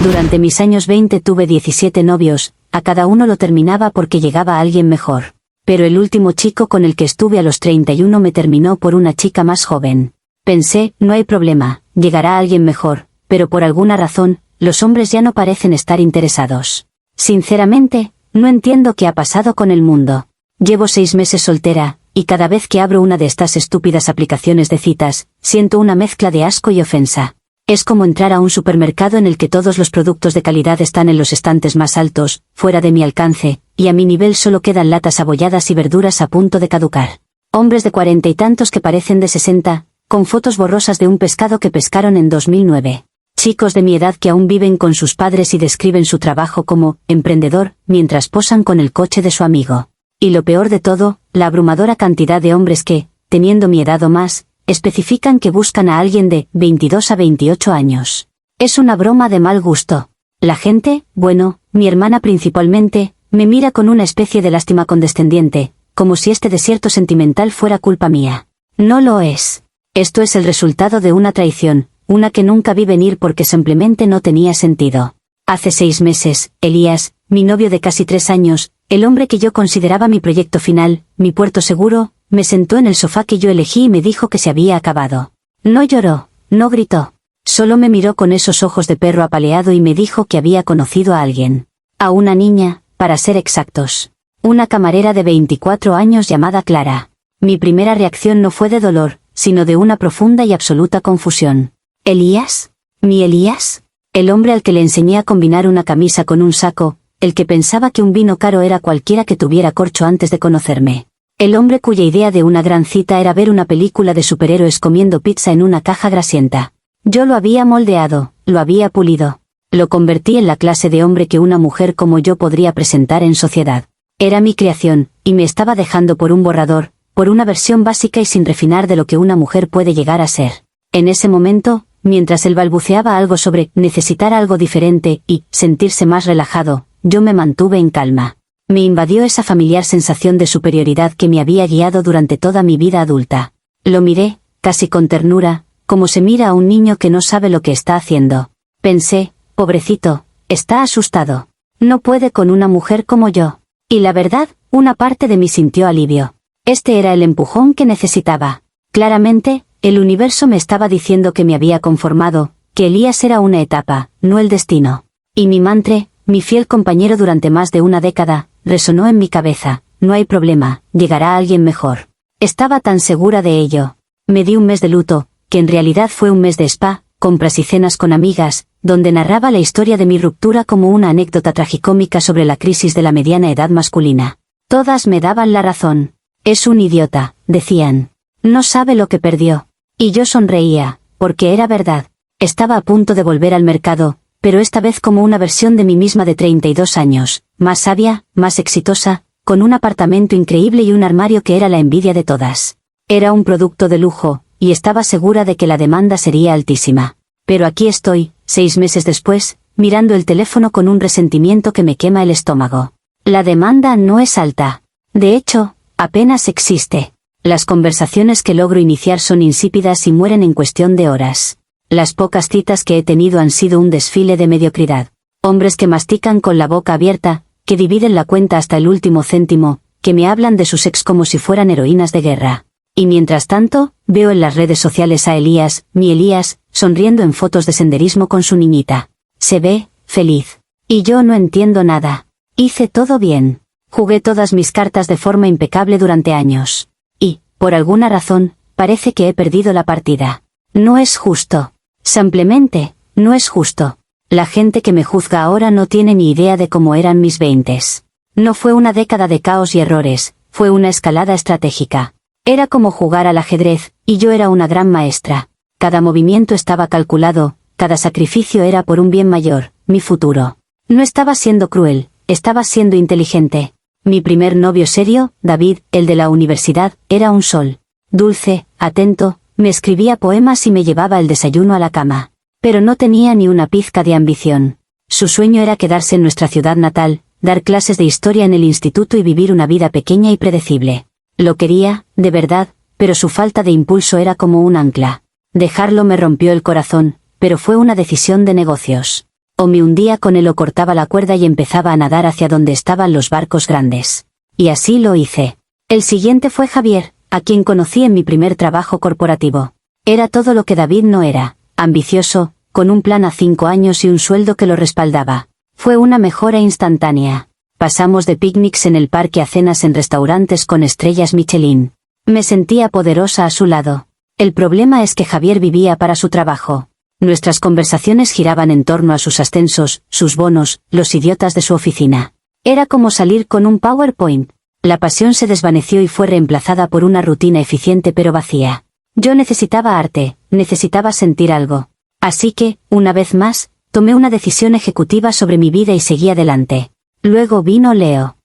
Durante mis años 20 tuve 17 novios, a cada uno lo terminaba porque llegaba alguien mejor. Pero el último chico con el que estuve a los 31 me terminó por una chica más joven. Pensé, no hay problema, llegará alguien mejor, pero por alguna razón, los hombres ya no parecen estar interesados. Sinceramente, no entiendo qué ha pasado con el mundo. Llevo 6 meses soltera, y cada vez que abro una de estas estúpidas aplicaciones de citas, siento una mezcla de asco y ofensa. Es como entrar a un supermercado en el que todos los productos de calidad están en los estantes más altos, fuera de mi alcance, y a mi nivel solo quedan latas abolladas y verduras a punto de caducar. Hombres de 40 y tantos que parecen de 60, con fotos borrosas de un pescado que pescaron en 2009. Chicos de mi edad que aún viven con sus padres y describen su trabajo como emprendedor, mientras posan con el coche de su amigo. Y lo peor de todo, la abrumadora cantidad de hombres que, teniendo mi edad o más, especifican que buscan a alguien de 22 a 28 años. Es una broma de mal gusto. La gente, bueno, mi hermana principalmente, me mira con una especie de lástima condescendiente, como si este desierto sentimental fuera culpa mía. No lo es. Esto es el resultado de una traición, una que nunca vi venir porque simplemente no tenía sentido. Hace 6 meses, Elías, mi novio de casi 3 años, el hombre que yo consideraba mi proyecto final, mi puerto seguro, me sentó en el sofá que yo elegí y me dijo que se había acabado. No lloró, no gritó. Solo me miró con esos ojos de perro apaleado y me dijo que había conocido a alguien. A una niña, para ser exactos. Una camarera de 24 años llamada Clara. Mi primera reacción no fue de dolor, sino de una profunda y absoluta confusión. ¿Elías? ¿Mi Elías? El hombre al que le enseñé a combinar una camisa con un saco, el que pensaba que un vino caro era cualquiera que tuviera corcho antes de conocerme. El hombre cuya idea de una gran cita era ver una película de superhéroes comiendo pizza en una caja grasienta. Yo lo había moldeado, lo había pulido. Lo convertí en la clase de hombre que una mujer como yo podría presentar en sociedad. Era mi creación, y me estaba dejando por un borrador, por una versión básica y sin refinar de lo que una mujer puede llegar a ser. En ese momento, mientras él balbuceaba algo sobre necesitar algo diferente y sentirse más relajado, yo me mantuve en calma. Me invadió esa familiar sensación de superioridad que me había guiado durante toda mi vida adulta. Lo miré, casi con ternura, como se mira a un niño que no sabe lo que está haciendo. Pensé, pobrecito, está asustado. No puede con una mujer como yo. Y la verdad, una parte de mí sintió alivio. Este era el empujón que necesitaba. Claramente, el universo me estaba diciendo que me había conformado, que Elías era una etapa, no el destino. Y mi mantra, mi fiel compañero durante más de una década, resonó en mi cabeza. No hay problema, llegará alguien mejor. Estaba tan segura de ello. Me di un mes de luto, que en realidad fue un mes de spa, compras y cenas con amigas, donde narraba la historia de mi ruptura como una anécdota tragicómica sobre la crisis de la mediana edad masculina. Todas me daban la razón. Es un idiota, decían. No sabe lo que perdió. Y yo sonreía, porque era verdad. Estaba a punto de volver al mercado, pero esta vez como una versión de mí misma de 32 años, más sabia, más exitosa, con un apartamento increíble y un armario que era la envidia de todas. Era un producto de lujo, y estaba segura de que la demanda sería altísima. Pero aquí estoy, 6 meses después, mirando el teléfono con un resentimiento que me quema el estómago. La demanda no es alta. De hecho, apenas existe. Las conversaciones que logro iniciar son insípidas y mueren en cuestión de horas. Las pocas citas que he tenido han sido un desfile de mediocridad. Hombres que mastican con la boca abierta, que dividen la cuenta hasta el último céntimo, que me hablan de sus ex como si fueran heroínas de guerra. Y mientras tanto, veo en las redes sociales a Elías, mi Elías, sonriendo en fotos de senderismo con su niñita. Se ve feliz. Y yo no entiendo nada. Hice todo bien. Jugué todas mis cartas de forma impecable durante años. Y, por alguna razón, parece que he perdido la partida. No es justo. Simplemente, no es justo. La gente que me juzga ahora no tiene ni idea de cómo eran mis 20s. No fue una década de caos y errores, fue una escalada estratégica. Era como jugar al ajedrez, y yo era una gran maestra. Cada movimiento estaba calculado, cada sacrificio era por un bien mayor, mi futuro. No estaba siendo cruel, estaba siendo inteligente. Mi primer novio serio, David, el de la universidad, era un sol. Dulce, atento, me escribía poemas y me llevaba el desayuno a la cama. Pero no tenía ni una pizca de ambición. Su sueño era quedarse en nuestra ciudad natal, dar clases de historia en el instituto y vivir una vida pequeña y predecible. Lo quería, de verdad, pero su falta de impulso era como un ancla. Dejarlo me rompió el corazón, pero fue una decisión de negocios. O me hundía con él o cortaba la cuerda y empezaba a nadar hacia donde estaban los barcos grandes. Y así lo hice. El siguiente fue Javier, a quien conocí en mi primer trabajo corporativo. Era todo lo que David no era, ambicioso, con un plan a 5 años y un sueldo que lo respaldaba. Fue una mejora instantánea. Pasamos de picnics en el parque a cenas en restaurantes con estrellas Michelin. Me sentía poderosa a su lado. El problema es que Javier vivía para su trabajo. Nuestras conversaciones giraban en torno a sus ascensos, sus bonos, los idiotas de su oficina. Era como salir con un PowerPoint. La pasión se desvaneció y fue reemplazada por una rutina eficiente pero vacía. Yo necesitaba arte, necesitaba sentir algo. Así que, una vez más, tomé una decisión ejecutiva sobre mi vida y seguí adelante. Luego vino Leo.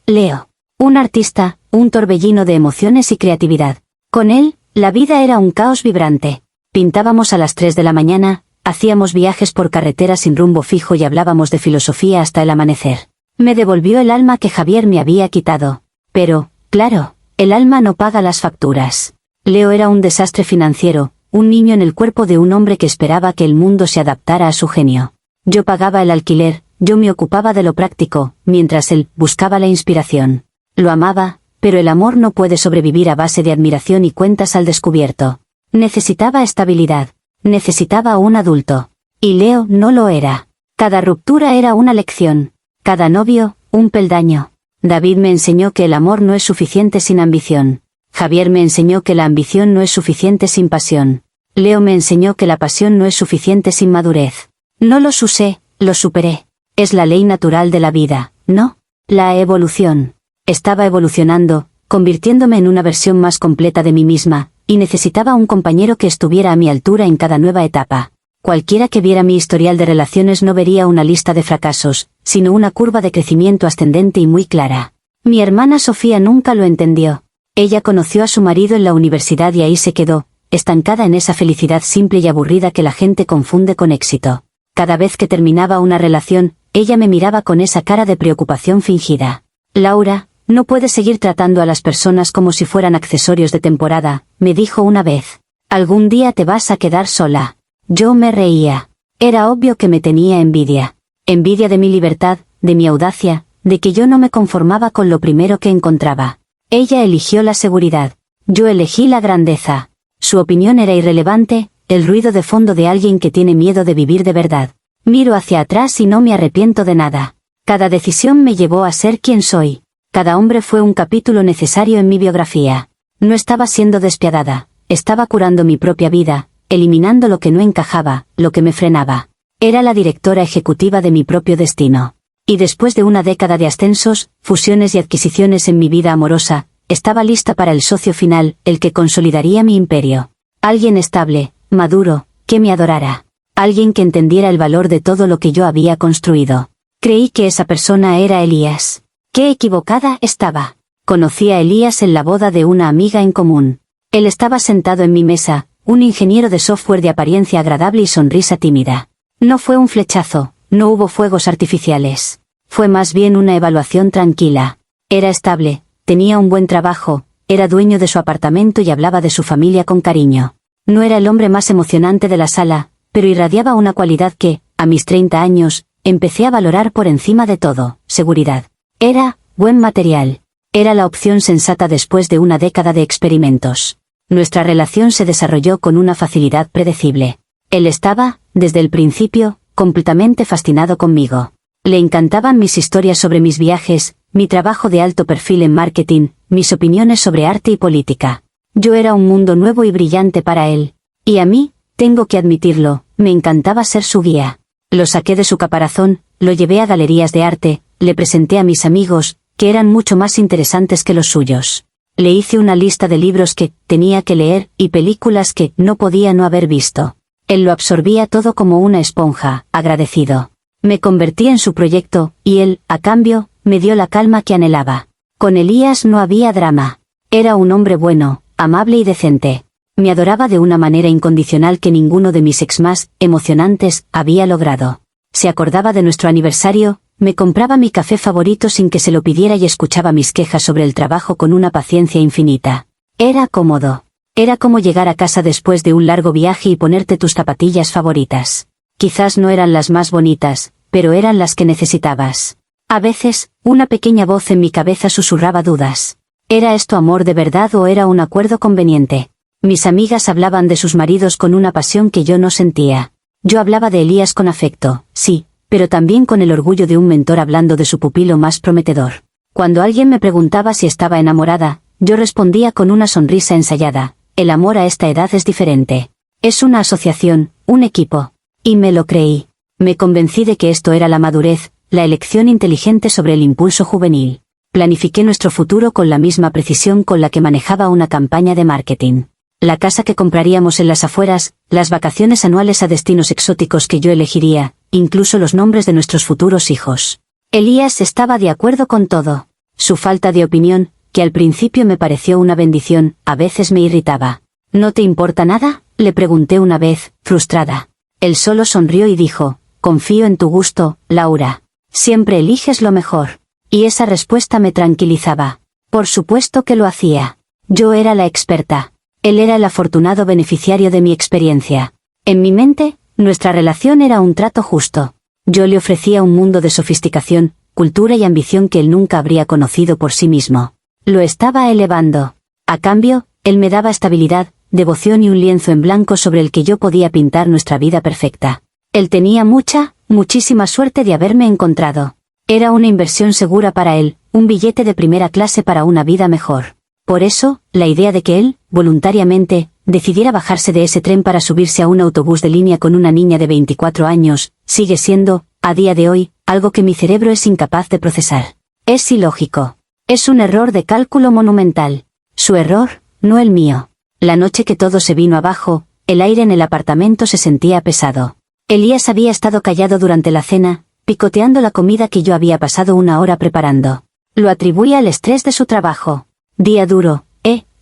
Leo. Un artista, un torbellino de emociones y creatividad. Con él, la vida era un caos vibrante. Pintábamos a las 3 de la mañana, hacíamos viajes por carretera sin rumbo fijo y hablábamos de filosofía hasta el amanecer. Me devolvió el alma que Javier me había quitado. Pero, claro, el alma no paga las facturas. Leo era un desastre financiero, un niño en el cuerpo de un hombre que esperaba que el mundo se adaptara a su genio. Yo pagaba el alquiler, yo me ocupaba de lo práctico, mientras él buscaba la inspiración. Lo amaba, pero el amor no puede sobrevivir a base de admiración y cuentas al descubierto. Necesitaba estabilidad. Necesitaba un adulto. Y Leo no lo era. Cada ruptura era una lección. Cada novio, un peldaño. David me enseñó que el amor no es suficiente sin ambición. Javier me enseñó que la ambición no es suficiente sin pasión. Leo me enseñó que la pasión no es suficiente sin madurez. No los usé, los superé. Es la ley natural de la vida, ¿no? La evolución. Estaba evolucionando, convirtiéndome en una versión más completa de mí misma, y necesitaba un compañero que estuviera a mi altura en cada nueva etapa. Cualquiera que viera mi historial de relaciones no vería una lista de fracasos, sino una curva de crecimiento ascendente y muy clara. Mi hermana Sofía nunca lo entendió. Ella conoció a su marido en la universidad y ahí se quedó, estancada en esa felicidad simple y aburrida que la gente confunde con éxito. Cada vez que terminaba una relación, ella me miraba con esa cara de preocupación fingida. Laura, no puedes seguir tratando a las personas como si fueran accesorios de temporada, me dijo una vez. Algún día te vas a quedar sola. Yo me reía. Era obvio que me tenía envidia. Envidia de mi libertad, de mi audacia, de que yo no me conformaba con lo primero que encontraba. Ella eligió la seguridad. Yo elegí la grandeza. Su opinión era irrelevante, el ruido de fondo de alguien que tiene miedo de vivir de verdad. Miro hacia atrás y no me arrepiento de nada. Cada decisión me llevó a ser quien soy. Cada hombre fue un capítulo necesario en mi biografía. No estaba siendo despiadada, estaba curando mi propia vida, eliminando lo que no encajaba, lo que me frenaba. Era la directora ejecutiva de mi propio destino. Y después de una década de ascensos, fusiones y adquisiciones en mi vida amorosa, estaba lista para el socio final, el que consolidaría mi imperio. Alguien estable, maduro, que me adorara. Alguien que entendiera el valor de todo lo que yo había construido. Creí que esa persona era Elías. Qué equivocada estaba. Conocí a Elías en la boda de una amiga en común. Él estaba sentado en mi mesa, un ingeniero de software de apariencia agradable y sonrisa tímida. No fue un flechazo, no hubo fuegos artificiales. Fue más bien una evaluación tranquila. Era estable, tenía un buen trabajo, era dueño de su apartamento y hablaba de su familia con cariño. No era el hombre más emocionante de la sala, pero irradiaba una cualidad que, a mis 30 años, empecé a valorar por encima de todo: seguridad. Era buen material. Era la opción sensata después de una década de experimentos. Nuestra relación se desarrolló con una facilidad predecible. Él estaba, desde el principio, completamente fascinado conmigo. Le encantaban mis historias sobre mis viajes, mi trabajo de alto perfil en marketing, mis opiniones sobre arte y política. Yo era un mundo nuevo y brillante para él. Y a mí, tengo que admitirlo, me encantaba ser su guía. Lo saqué de su caparazón, lo llevé a galerías de arte, le presenté a mis amigos, que eran mucho más interesantes que los suyos. Le hice una lista de libros que tenía que leer y películas que no podía no haber visto. Él lo absorbía todo como una esponja, agradecido. Me convertí en su proyecto, y él, a cambio, me dio la calma que anhelaba. Con Elías no había drama. Era un hombre bueno, amable y decente. Me adoraba de una manera incondicional que ninguno de mis ex más emocionantes había logrado. Se acordaba de nuestro aniversario, me compraba mi café favorito sin que se lo pidiera y escuchaba mis quejas sobre el trabajo con una paciencia infinita. Era cómodo. Era como llegar a casa después de un largo viaje y ponerte tus zapatillas favoritas. Quizás no eran las más bonitas, pero eran las que necesitabas. A veces, una pequeña voz en mi cabeza susurraba dudas. ¿Era esto amor de verdad o era un acuerdo conveniente? Mis amigas hablaban de sus maridos con una pasión que yo no sentía. Yo hablaba de Elías con afecto, sí, pero también con el orgullo de un mentor hablando de su pupilo más prometedor. Cuando alguien me preguntaba si estaba enamorada, yo respondía con una sonrisa ensayada: el amor a esta edad es diferente. Es una asociación, un equipo. Y me lo creí. Me convencí de que esto era la madurez, la elección inteligente sobre el impulso juvenil. Planifiqué nuestro futuro con la misma precisión con la que manejaba una campaña de marketing. La casa que compraríamos en las afueras, las vacaciones anuales a destinos exóticos que yo elegiría, incluso los nombres de nuestros futuros hijos. Elías estaba de acuerdo con todo. Su falta de opinión, que al principio me pareció una bendición, a veces me irritaba. ¿No te importa nada?, le pregunté una vez, frustrada. Él solo sonrió y dijo: confío en tu gusto, Laura. Siempre eliges lo mejor. Y esa respuesta me tranquilizaba. Por supuesto que lo hacía. Yo era la experta. Él era el afortunado beneficiario de mi experiencia. En mi mente, nuestra relación era un trato justo. Yo le ofrecía un mundo de sofisticación, cultura y ambición que él nunca habría conocido por sí mismo. Lo estaba elevando. A cambio, él me daba estabilidad, devoción y un lienzo en blanco sobre el que yo podía pintar nuestra vida perfecta. Él tenía muchísima suerte de haberme encontrado. Era una inversión segura para él, un billete de primera clase para una vida mejor. Por eso, la idea de que él, voluntariamente, decidiera bajarse de ese tren para subirse a un autobús de línea con una niña de 24 años, sigue siendo, a día de hoy, algo que mi cerebro es incapaz de procesar. Es ilógico. Es un error de cálculo monumental. Su error, no el mío. La noche que todo se vino abajo, el aire en el apartamento se sentía pesado. Elías había estado callado durante la cena, picoteando la comida que yo había pasado una hora preparando. Lo atribuía al estrés de su trabajo. Día duro,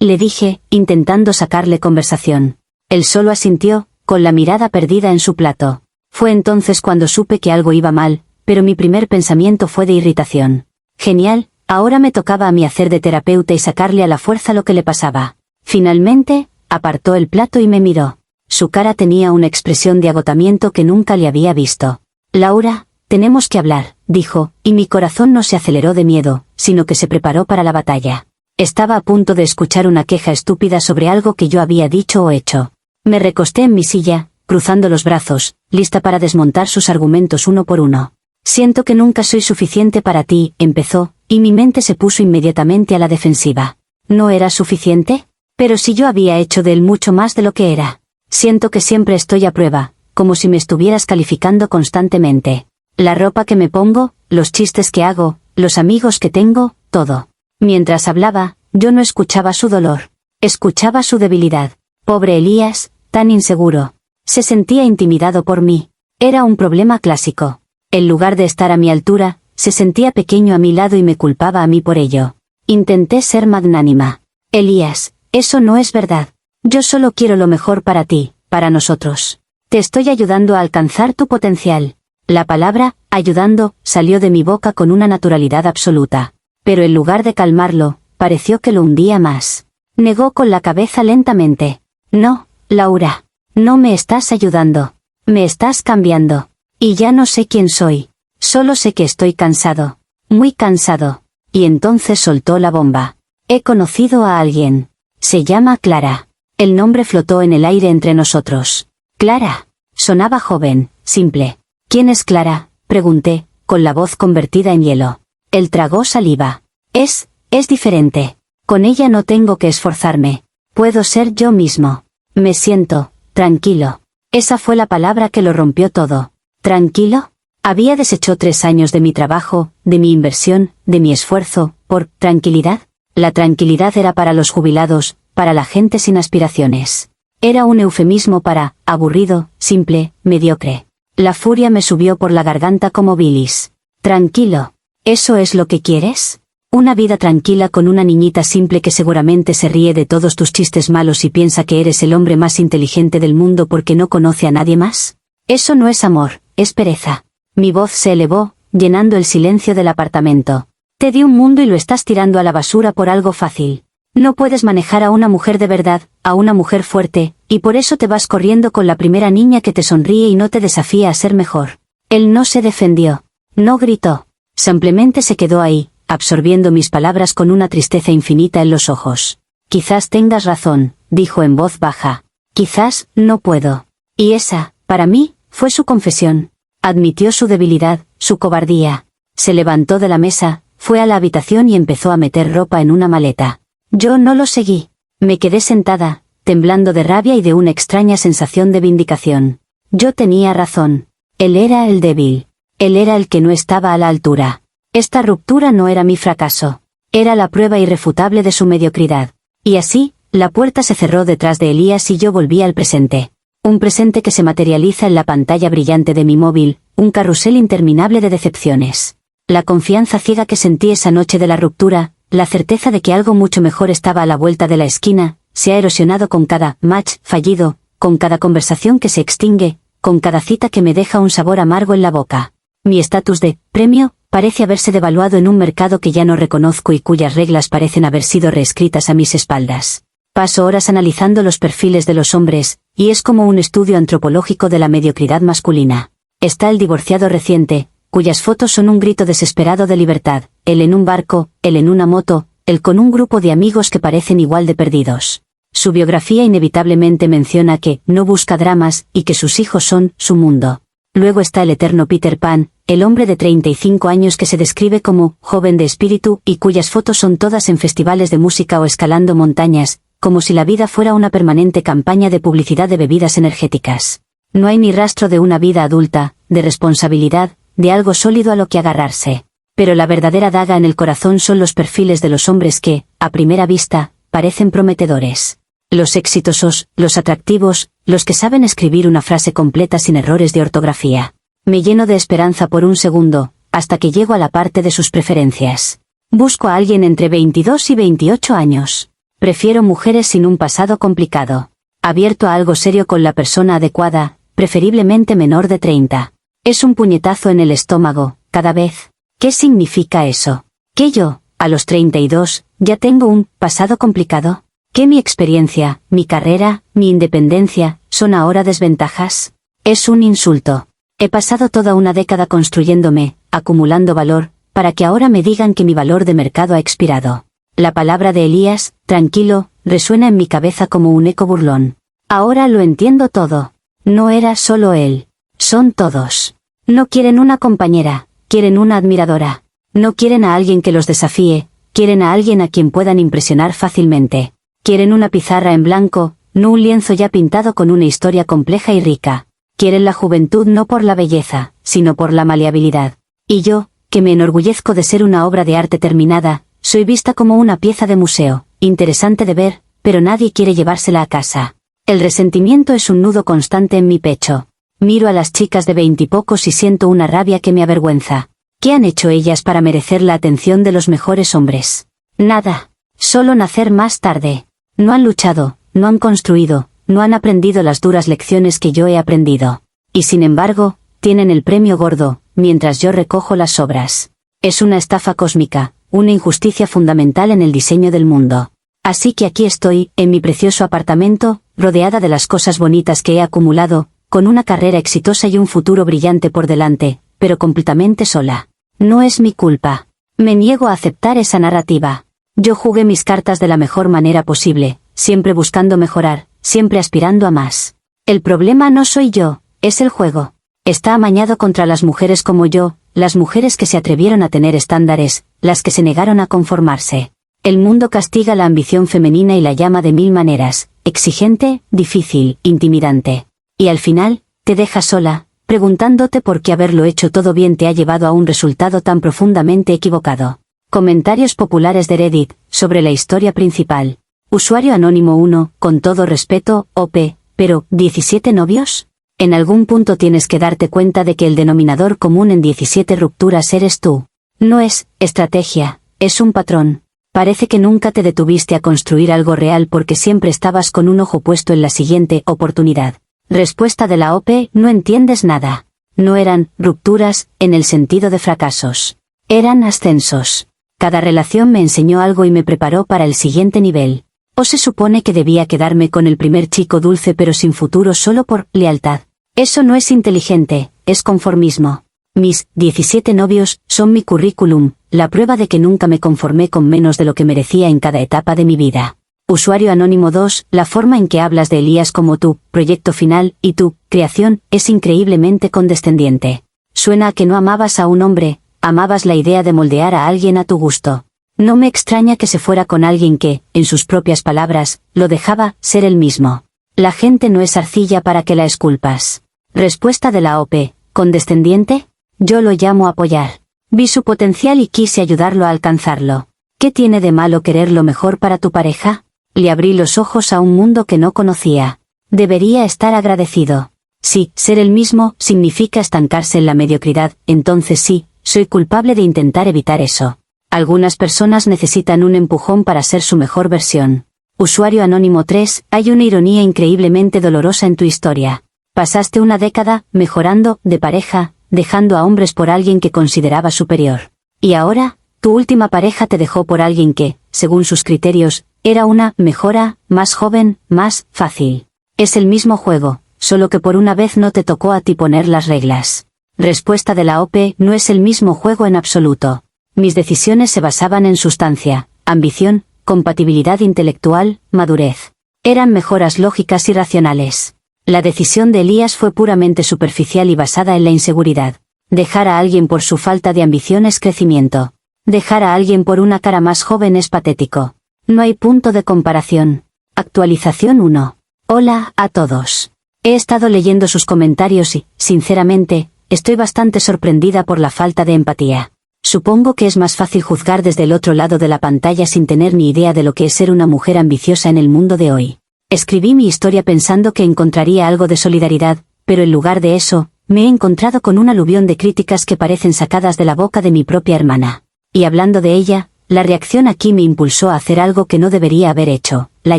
le dije, intentando sacarle conversación. Él solo asintió, con la mirada perdida en su plato. Fue entonces cuando supe que algo iba mal, pero mi primer pensamiento fue de irritación. Genial, ahora me tocaba a mí hacer de terapeuta y sacarle a la fuerza lo que le pasaba. Finalmente, apartó el plato y me miró. Su cara tenía una expresión de agotamiento que nunca le había visto. Laura, tenemos que hablar, dijo, y mi corazón no se aceleró de miedo, sino que se preparó para la batalla. Estaba a punto de escuchar una queja estúpida sobre algo que yo había dicho o hecho. Me recosté en mi silla, cruzando los brazos, lista para desmontar sus argumentos uno por uno. Siento que nunca soy suficiente para ti, empezó, y mi mente se puso inmediatamente a la defensiva. ¿No era suficiente? Pero si yo había hecho de él mucho más de lo que era. Siento que siempre estoy a prueba, como si me estuvieras calificando constantemente. La ropa que me pongo, los chistes que hago, los amigos que tengo, todo. Mientras hablaba, yo no escuchaba su dolor. Escuchaba su debilidad. Pobre Elías, tan inseguro. Se sentía intimidado por mí. Era un problema clásico. En lugar de estar a mi altura, se sentía pequeño a mi lado y me culpaba a mí por ello. Intenté ser magnánima. Elías, eso no es verdad. Yo solo quiero lo mejor para ti, para nosotros. Te estoy ayudando a alcanzar tu potencial. La palabra, ayudando, salió de mi boca con una naturalidad absoluta. Pero en lugar de calmarlo, pareció que lo hundía más. Negó con la cabeza lentamente. No, Laura. No me estás ayudando. Me estás cambiando. Y ya no sé quién soy. Solo sé que estoy cansado. Muy cansado. Y entonces soltó la bomba. He conocido a alguien. Se llama Clara. El nombre flotó en el aire entre nosotros. Clara. Sonaba joven, simple. ¿Quién es Clara?, pregunté, con la voz convertida en hielo. Él tragó saliva. Es diferente. Con ella no tengo que esforzarme. Puedo ser yo mismo. Me siento tranquilo. Esa fue la palabra que lo rompió todo. ¿Tranquilo? Había deshecho 3 años de mi trabajo, de mi inversión, de mi esfuerzo, por tranquilidad. La tranquilidad era para los jubilados, para la gente sin aspiraciones. Era un eufemismo para aburrido, simple, mediocre. La furia me subió por la garganta como bilis. Tranquilo. ¿Eso es lo que quieres? ¿Una vida tranquila con una niñita simple que seguramente se ríe de todos tus chistes malos y piensa que eres el hombre más inteligente del mundo porque no conoce a nadie más? Eso no es amor, es pereza. Mi voz se elevó, llenando el silencio del apartamento. Te di un mundo y lo estás tirando a la basura por algo fácil. No puedes manejar a una mujer de verdad, a una mujer fuerte, y por eso te vas corriendo con la primera niña que te sonríe y no te desafía a ser mejor. Él no se defendió. No gritó. Simplemente se quedó ahí, absorbiendo mis palabras con una tristeza infinita en los ojos. Quizás tengas razón, dijo en voz baja. Quizás, no puedo. Y esa, para mí, fue su confesión. Admitió su debilidad, su cobardía. Se levantó de la mesa, fue a la habitación y empezó a meter ropa en una maleta. Yo no lo seguí. Me quedé sentada, temblando de rabia y de una extraña sensación de vindicación. Yo tenía razón. Él era el débil. Él era el que no estaba a la altura. Esta ruptura no era mi fracaso. Era la prueba irrefutable de su mediocridad. Y así, la puerta se cerró detrás de Elías y yo volví al presente. Un presente que se materializa en la pantalla brillante de mi móvil, un carrusel interminable de decepciones. La confianza ciega que sentí esa noche de la ruptura, la certeza de que algo mucho mejor estaba a la vuelta de la esquina, se ha erosionado con cada match fallido, con cada conversación que se extingue, con cada cita que me deja un sabor amargo en la boca. Mi estatus de premio parece haberse devaluado en un mercado que ya no reconozco y cuyas reglas parecen haber sido reescritas a mis espaldas. Paso horas analizando los perfiles de los hombres, y es como un estudio antropológico de la mediocridad masculina. Está el divorciado reciente, cuyas fotos son un grito desesperado de libertad, él en un barco, él en una moto, él con un grupo de amigos que parecen igual de perdidos. Su biografía inevitablemente menciona que no busca dramas y que sus hijos son su mundo. Luego está el eterno Peter Pan, el hombre de 35 años que se describe como joven de espíritu y cuyas fotos son todas en festivales de música o escalando montañas, como si la vida fuera una permanente campaña de publicidad de bebidas energéticas. No hay ni rastro de una vida adulta, de responsabilidad, de algo sólido a lo que agarrarse. Pero la verdadera daga en el corazón son los perfiles de los hombres que, a primera vista, parecen prometedores. Los exitosos, los atractivos, los que saben escribir una frase completa sin errores de ortografía. Me lleno de esperanza por un segundo, hasta que llego a la parte de sus preferencias. Busco a alguien entre 22 y 28 años. Prefiero mujeres sin un pasado complicado. Abierto a algo serio con la persona adecuada, preferiblemente menor de 30. Es un puñetazo en el estómago, cada vez. ¿Qué significa eso? ¿Que yo, a los 32, ya tengo un pasado complicado? ¿Que mi experiencia, mi carrera, mi independencia, son ahora desventajas? Es un insulto. He pasado toda una década construyéndome, acumulando valor, para que ahora me digan que mi valor de mercado ha expirado. La palabra de Elías, tranquilo, resuena en mi cabeza como un eco burlón. Ahora lo entiendo todo. No era solo él. Son todos. No quieren una compañera, quieren una admiradora. No quieren a alguien que los desafíe, quieren a alguien a quien puedan impresionar fácilmente. Quieren una pizarra en blanco, no un lienzo ya pintado con una historia compleja y rica. Quieren la juventud no por la belleza, sino por la maleabilidad. Y yo, que me enorgullezco de ser una obra de arte terminada, soy vista como una pieza de museo, interesante de ver, pero nadie quiere llevársela a casa. El resentimiento es un nudo constante en mi pecho. Miro a las chicas de 20 y pocos y siento una rabia que me avergüenza. ¿Qué han hecho ellas para merecer la atención de los mejores hombres? Nada. Solo nacer más tarde. No han luchado, no han construido, no han aprendido las duras lecciones que yo he aprendido. Y sin embargo, tienen el premio gordo, mientras yo recojo las sobras. Es una estafa cósmica, una injusticia fundamental en el diseño del mundo. Así que aquí estoy, en mi precioso apartamento, rodeada de las cosas bonitas que he acumulado, con una carrera exitosa y un futuro brillante por delante, pero completamente sola. No es mi culpa. Me niego a aceptar esa narrativa. Yo jugué mis cartas de la mejor manera posible, siempre buscando mejorar, siempre aspirando a más. El problema no soy yo, es el juego. Está amañado contra las mujeres como yo, las mujeres que se atrevieron a tener estándares, las que se negaron a conformarse. El mundo castiga la ambición femenina y la llama de mil maneras, exigente, difícil, intimidante. Y al final, te deja sola, preguntándote por qué haberlo hecho todo bien te ha llevado a un resultado tan profundamente equivocado. Comentarios populares de Reddit, sobre la historia principal. Usuario anónimo 1, con todo respeto, OP, pero, ¿17 novios? En algún punto tienes que darte cuenta de que el denominador común en 17 rupturas eres tú. No es estrategia, es un patrón. Parece que nunca te detuviste a construir algo real porque siempre estabas con un ojo puesto en la siguiente oportunidad. Respuesta de la OP, no entiendes nada. No eran rupturas, en el sentido de fracasos. Eran ascensos. Cada relación me enseñó algo y me preparó para el siguiente nivel. ¿O se supone que debía quedarme con el primer chico dulce pero sin futuro solo por lealtad? Eso no es inteligente, es conformismo. Mis 17 novios son mi currículum, la prueba de que nunca me conformé con menos de lo que merecía en cada etapa de mi vida. Usuario anónimo 2, la forma en que hablas de Elías como tu proyecto final y tu creación es increíblemente condescendiente. Suena a que no amabas a un hombre, amabas la idea de moldear a alguien a tu gusto. No me extraña que se fuera con alguien que, en sus propias palabras, lo dejaba ser él mismo. La gente no es arcilla para que la esculpas. Respuesta de la OP, ¿condescendiente? Yo lo llamo apoyar. Vi su potencial y quise ayudarlo a alcanzarlo. ¿Qué tiene de malo querer lo mejor para tu pareja? Le abrí los ojos a un mundo que no conocía. Debería estar agradecido. Si ser el mismo significa estancarse en la mediocridad, entonces sí, soy culpable de intentar evitar eso. Algunas personas necesitan un empujón para ser su mejor versión. Usuario anónimo 3, hay una ironía increíblemente dolorosa en tu historia. Pasaste una década mejorando de pareja, dejando a hombres por alguien que consideraba superior. Y ahora, tu última pareja te dejó por alguien que, según sus criterios, era una mejora, más joven, más fácil. Es el mismo juego, solo que por una vez no te tocó a ti poner las reglas. Respuesta de la OP, no es el mismo juego en absoluto. Mis decisiones se basaban en sustancia, ambición, compatibilidad intelectual, madurez. Eran mejoras lógicas y racionales. La decisión de Elías fue puramente superficial y basada en la inseguridad. Dejar a alguien por su falta de ambición es crecimiento. Dejar a alguien por una cara más joven es patético. No hay punto de comparación. Actualización 1. Hola a todos. He estado leyendo sus comentarios y, sinceramente, estoy bastante sorprendida por la falta de empatía. Supongo que es más fácil juzgar desde el otro lado de la pantalla sin tener ni idea de lo que es ser una mujer ambiciosa en el mundo de hoy. Escribí mi historia pensando que encontraría algo de solidaridad, pero en lugar de eso, me he encontrado con un aluvión de críticas que parecen sacadas de la boca de mi propia hermana. Y hablando de ella, la reacción aquí me impulsó a hacer algo que no debería haber hecho. La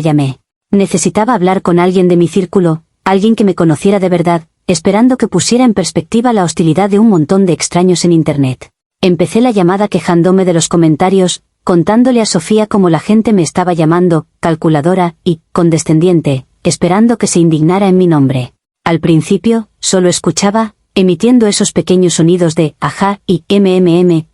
llamé. Necesitaba hablar con alguien de mi círculo, alguien que me conociera de verdad, esperando que pusiera en perspectiva la hostilidad de un montón de extraños en Internet. Empecé la llamada quejándome de los comentarios, contándole a Sofía cómo la gente me estaba llamando, calculadora y condescendiente, esperando que se indignara en mi nombre. Al principio, solo escuchaba, emitiendo esos pequeños sonidos de ajá y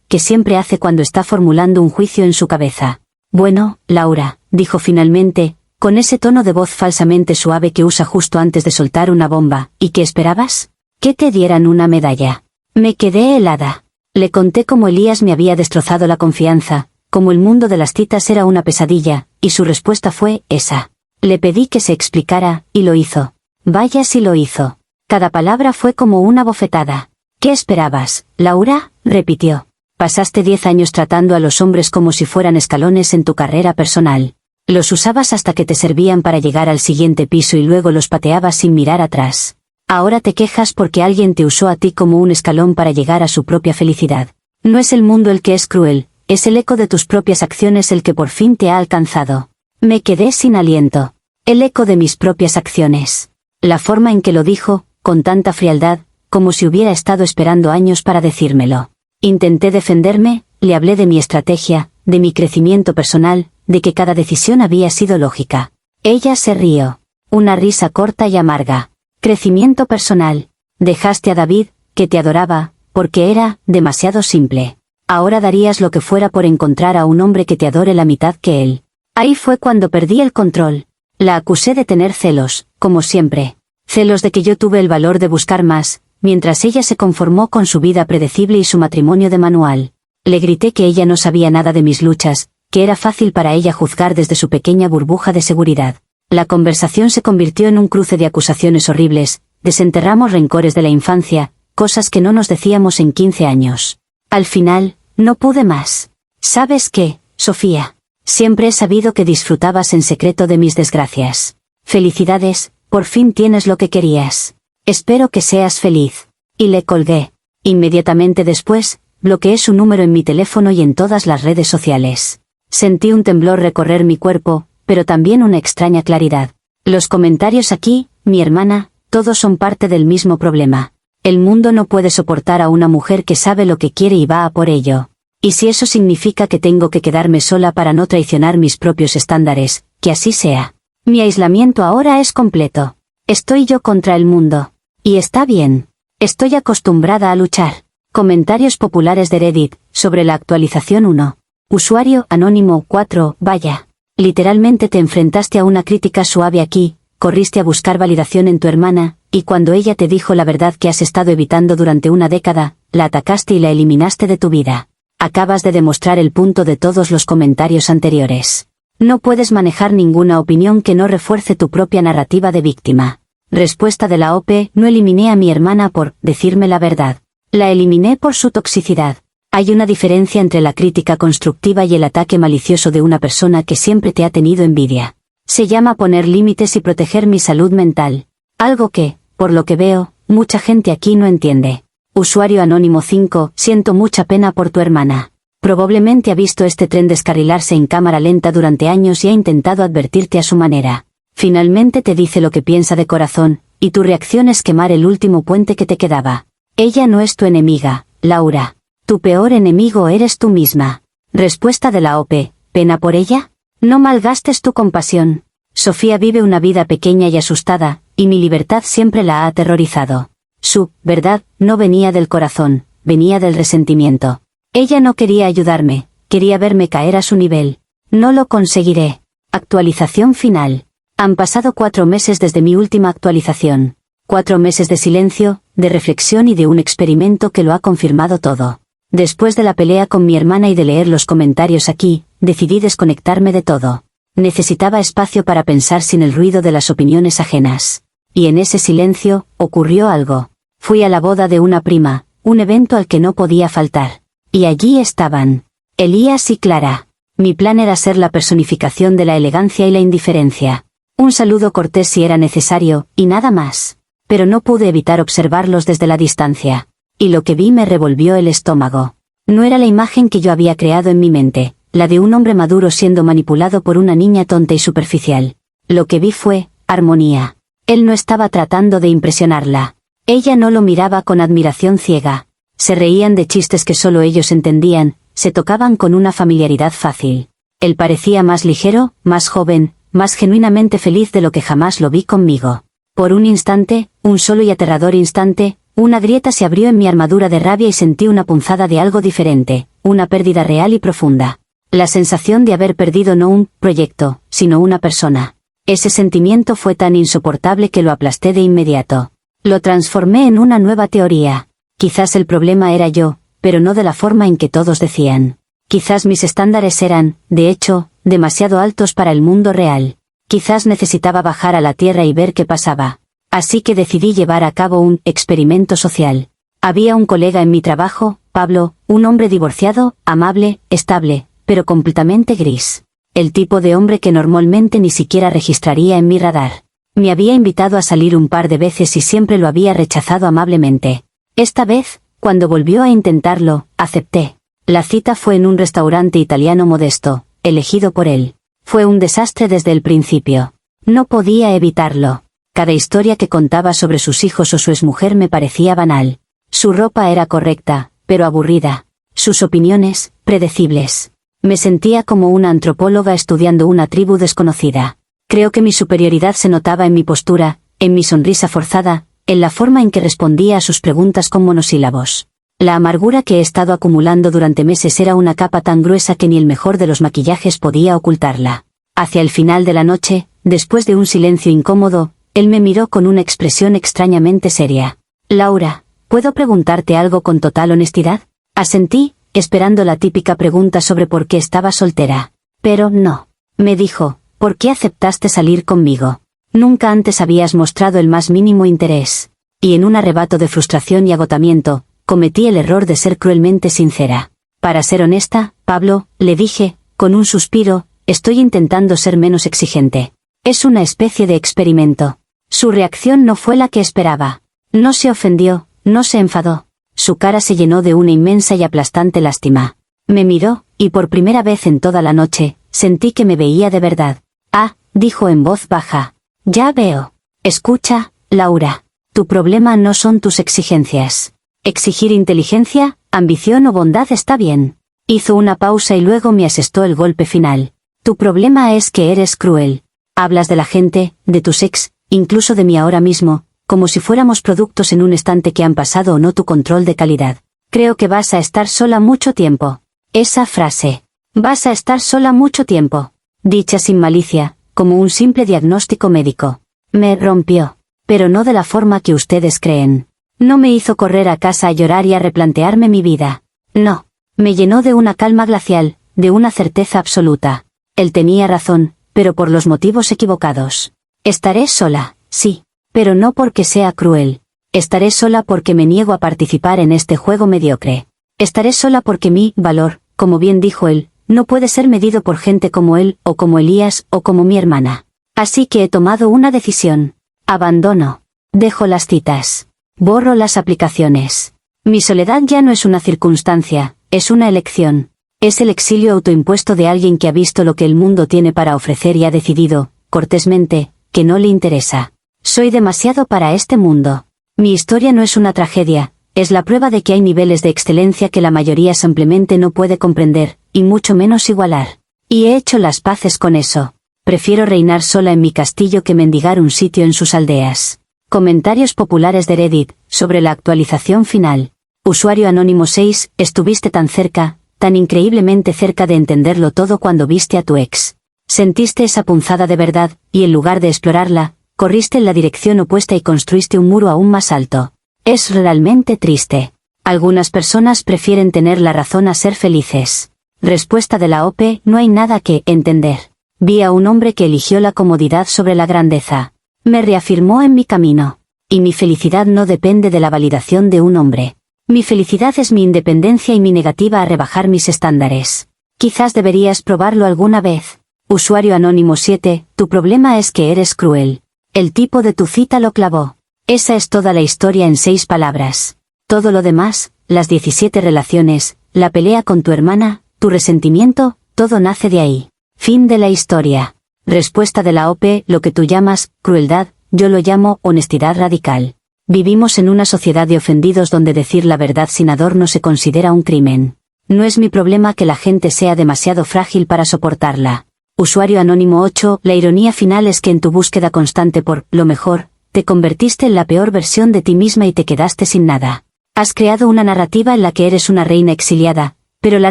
que siempre hace cuando está formulando un juicio en su cabeza. Bueno, Laura, dijo finalmente, con ese tono de voz falsamente suave que usa justo antes de soltar una bomba, ¿y qué esperabas? Que te dieran una medalla. Me quedé helada. Le conté cómo Elías me había destrozado la confianza, cómo el mundo de las citas era una pesadilla, y su respuesta fue esa. Le pedí que se explicara, y lo hizo. Vaya si lo hizo. Cada palabra fue como una bofetada. ¿Qué esperabas, Laura? Repitió. Pasaste 10 años tratando a los hombres como si fueran escalones en tu carrera personal. Los usabas hasta que te servían para llegar al siguiente piso y luego los pateabas sin mirar atrás. Ahora te quejas porque alguien te usó a ti como un escalón para llegar a su propia felicidad. No es el mundo el que es cruel, es el eco de tus propias acciones el que por fin te ha alcanzado. Me quedé sin aliento. El eco de mis propias acciones. La forma en que lo dijo, con tanta frialdad, como si hubiera estado esperando años para decírmelo. Intenté defenderme, le hablé de mi estrategia, de mi crecimiento personal, de que cada decisión había sido lógica. Ella se rió. Una risa corta y amarga. Crecimiento personal. Dejaste a David, que te adoraba, porque era demasiado simple. Ahora darías lo que fuera por encontrar a un hombre que te adore la mitad que él. Ahí fue cuando perdí el control. La acusé de tener celos, como siempre. Celos de que yo tuve el valor de buscar más, mientras ella se conformó con su vida predecible y su matrimonio de manual. Le grité que ella no sabía nada de mis luchas, que era fácil para ella juzgar desde su pequeña burbuja de seguridad. La conversación se convirtió en un cruce de acusaciones horribles, desenterramos rencores de la infancia, cosas que no nos decíamos en 15 años. Al final, no pude más. ¿Sabes qué, Sofía? Siempre he sabido que disfrutabas en secreto de mis desgracias. Felicidades, por fin tienes lo que querías. Espero que seas feliz. Y le colgué. Inmediatamente después, bloqueé su número en mi teléfono y en todas las redes sociales. Sentí un temblor recorrer mi cuerpo, pero también una extraña claridad. Los comentarios aquí, mi hermana, todos son parte del mismo problema. El mundo no puede soportar a una mujer que sabe lo que quiere y va a por ello. Y si eso significa que tengo que quedarme sola para no traicionar mis propios estándares, que así sea. Mi aislamiento ahora es completo. Estoy yo contra el mundo. Y está bien. Estoy acostumbrada a luchar. Comentarios populares de Reddit, sobre la actualización 1. Usuario anónimo 4, vaya. Literalmente te enfrentaste a una crítica suave aquí, corriste a buscar validación en tu hermana, y cuando ella te dijo la verdad que has estado evitando durante una década, la atacaste y la eliminaste de tu vida. Acabas de demostrar el punto de todos los comentarios anteriores. No puedes manejar ninguna opinión que no refuerce tu propia narrativa de víctima. Respuesta de la OP: no eliminé a mi hermana por decirme la verdad. La eliminé por su toxicidad. Hay una diferencia entre la crítica constructiva y el ataque malicioso de una persona que siempre te ha tenido envidia. Se llama poner límites y proteger mi salud mental. Algo que, por lo que veo, mucha gente aquí no entiende. Usuario anónimo 5, siento mucha pena por tu hermana. Probablemente ha visto este tren descarrilarse en cámara lenta durante años y ha intentado advertirte a su manera. Finalmente te dice lo que piensa de corazón, y tu reacción es quemar el último puente que te quedaba. Ella no es tu enemiga, Laura. Tu peor enemigo eres tú misma. Respuesta de la OP: ¿pena por ella? No malgastes tu compasión. Sofía vive una vida pequeña y asustada, y mi libertad siempre la ha aterrorizado. Su verdad no venía del corazón, venía del resentimiento. Ella no quería ayudarme, quería verme caer a su nivel. No lo conseguiré. Actualización final. Han pasado 4 meses desde mi última actualización. 4 meses de silencio, de reflexión y de un experimento que lo ha confirmado todo. Después de la pelea con mi hermana y de leer los comentarios aquí, decidí desconectarme de todo. Necesitaba espacio para pensar sin el ruido de las opiniones ajenas. Y en ese silencio, ocurrió algo. Fui a la boda de una prima, un evento al que no podía faltar. Y allí estaban Elías y Clara. Mi plan era ser la personificación de la elegancia y la indiferencia. Un saludo cortés si era necesario, y nada más. Pero no pude evitar observarlos desde la distancia. Y lo que vi me revolvió el estómago. No era la imagen que yo había creado en mi mente, la de un hombre maduro siendo manipulado por una niña tonta y superficial. Lo que vi fue armonía. Él no estaba tratando de impresionarla. Ella no lo miraba con admiración ciega. Se reían de chistes que solo ellos entendían, se tocaban con una familiaridad fácil. Él parecía más ligero, más joven, más genuinamente feliz de lo que jamás lo vi conmigo. Por un instante, un solo y aterrador instante, una grieta se abrió en mi armadura de rabia y sentí una punzada de algo diferente, una pérdida real y profunda. La sensación de haber perdido no un proyecto, sino una persona. Ese sentimiento fue tan insoportable que lo aplasté de inmediato. Lo transformé en una nueva teoría. Quizás el problema era yo, pero no de la forma en que todos decían. Quizás mis estándares eran, de hecho, demasiado altos para el mundo real. Quizás necesitaba bajar a la tierra y ver qué pasaba. Así que decidí llevar a cabo un experimento social. Había un colega en mi trabajo, Pablo, un hombre divorciado, amable, estable, pero completamente gris. El tipo de hombre que normalmente ni siquiera registraría en mi radar. Me había invitado a salir un par de veces y siempre lo había rechazado amablemente. Esta vez, cuando volvió a intentarlo, acepté. La cita fue en un restaurante italiano modesto, elegido por él. Fue un desastre desde el principio. No podía evitarlo. Cada historia que contaba sobre sus hijos o su exmujer me parecía banal. Su ropa era correcta, pero aburrida. Sus opiniones, predecibles. Me sentía como una antropóloga estudiando una tribu desconocida. Creo que mi superioridad se notaba en mi postura, en mi sonrisa forzada, en la forma en que respondía a sus preguntas con monosílabos. La amargura que he estado acumulando durante meses era una capa tan gruesa que ni el mejor de los maquillajes podía ocultarla. Hacia el final de la noche, después de un silencio incómodo, él me miró con una expresión extrañamente seria. Laura, ¿puedo preguntarte algo con total honestidad? Asentí, esperando la típica pregunta sobre por qué estaba soltera. Pero no. Me dijo, ¿por qué aceptaste salir conmigo? Nunca antes habías mostrado el más mínimo interés. Y en un arrebato de frustración y agotamiento, cometí el error de ser cruelmente sincera. Para ser honesta, Pablo, le dije, con un suspiro, estoy intentando ser menos exigente. Es una especie de experimento. Su reacción no fue la que esperaba. No se ofendió, no se enfadó. Su cara se llenó de una inmensa y aplastante lástima. Me miró, y por primera vez en toda la noche, sentí que me veía de verdad. Ah, dijo en voz baja. Ya veo. Escucha, Laura. Tu problema no son tus exigencias. Exigir inteligencia, ambición o bondad está bien. Hizo una pausa y luego me asestó el golpe final. Tu problema es que eres cruel. Hablas de la gente, de tus ex, incluso de mí ahora mismo, como si fuéramos productos en un estante que han pasado o no tu control de calidad. Creo que vas a estar sola mucho tiempo. Esa frase. Vas a estar sola mucho tiempo. Dicha sin malicia, como un simple diagnóstico médico. Me rompió. Pero no de la forma que ustedes creen. No me hizo correr a casa a llorar y a replantearme mi vida. No. Me llenó de una calma glacial, de una certeza absoluta. Él tenía razón, pero por los motivos equivocados. Estaré sola, sí. Pero no porque sea cruel. Estaré sola porque me niego a participar en este juego mediocre. Estaré sola porque mi valor, como bien dijo él, no puede ser medido por gente como él, o como Elías, o como mi hermana. Así que he tomado una decisión. Abandono. Dejo las citas. Borro las aplicaciones. Mi soledad ya no es una circunstancia, es una elección. Es el exilio autoimpuesto de alguien que ha visto lo que el mundo tiene para ofrecer y ha decidido, cortésmente, que no le interesa. Soy demasiado para este mundo. Mi historia no es una tragedia, es la prueba de que hay niveles de excelencia que la mayoría simplemente no puede comprender, y mucho menos igualar. Y he hecho las paces con eso. Prefiero reinar sola en mi castillo que mendigar un sitio en sus aldeas. Comentarios populares de Reddit, sobre la actualización final. Usuario anónimo 6, estuviste tan cerca, tan increíblemente cerca de entenderlo todo cuando viste a tu ex. Sentiste esa punzada de verdad, y en lugar de explorarla, corriste en la dirección opuesta y construiste un muro aún más alto. Es realmente triste. Algunas personas prefieren tener la razón a ser felices. Respuesta de la OP, no hay nada que entender. Vi a un hombre que eligió la comodidad sobre la grandeza. Me reafirmó en mi camino. Y mi felicidad no depende de la validación de un hombre. Mi felicidad es mi independencia y mi negativa a rebajar mis estándares. Quizás deberías probarlo alguna vez. Usuario anónimo 7, tu problema es que eres cruel. El tipo de tu cita lo clavó. Esa es toda la historia en 6 palabras. Todo lo demás, las 17 relaciones, la pelea con tu hermana, tu resentimiento, todo nace de ahí. Fin de la historia. Respuesta de la OP, lo que tú llamas crueldad, yo lo llamo honestidad radical. Vivimos en una sociedad de ofendidos donde decir la verdad sin adorno se considera un crimen. No es mi problema que la gente sea demasiado frágil para soportarla. Usuario anónimo 8, la ironía final es que en tu búsqueda constante por lo mejor, te convertiste en la peor versión de ti misma y te quedaste sin nada. Has creado una narrativa en la que eres una reina exiliada, pero la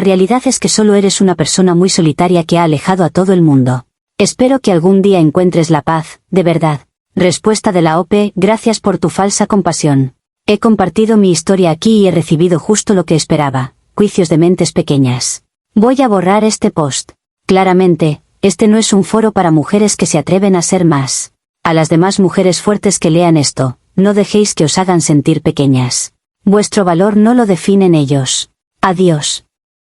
realidad es que solo eres una persona muy solitaria que ha alejado a todo el mundo. Espero que algún día encuentres la paz, de verdad. Respuesta de la OP, gracias por tu falsa compasión. He compartido mi historia aquí y he recibido justo lo que esperaba, juicios de mentes pequeñas. Voy a borrar este post. Claramente, este no es un foro para mujeres que se atreven a ser más. A las demás mujeres fuertes que lean esto, no dejéis que os hagan sentir pequeñas. Vuestro valor no lo definen ellos. Adiós.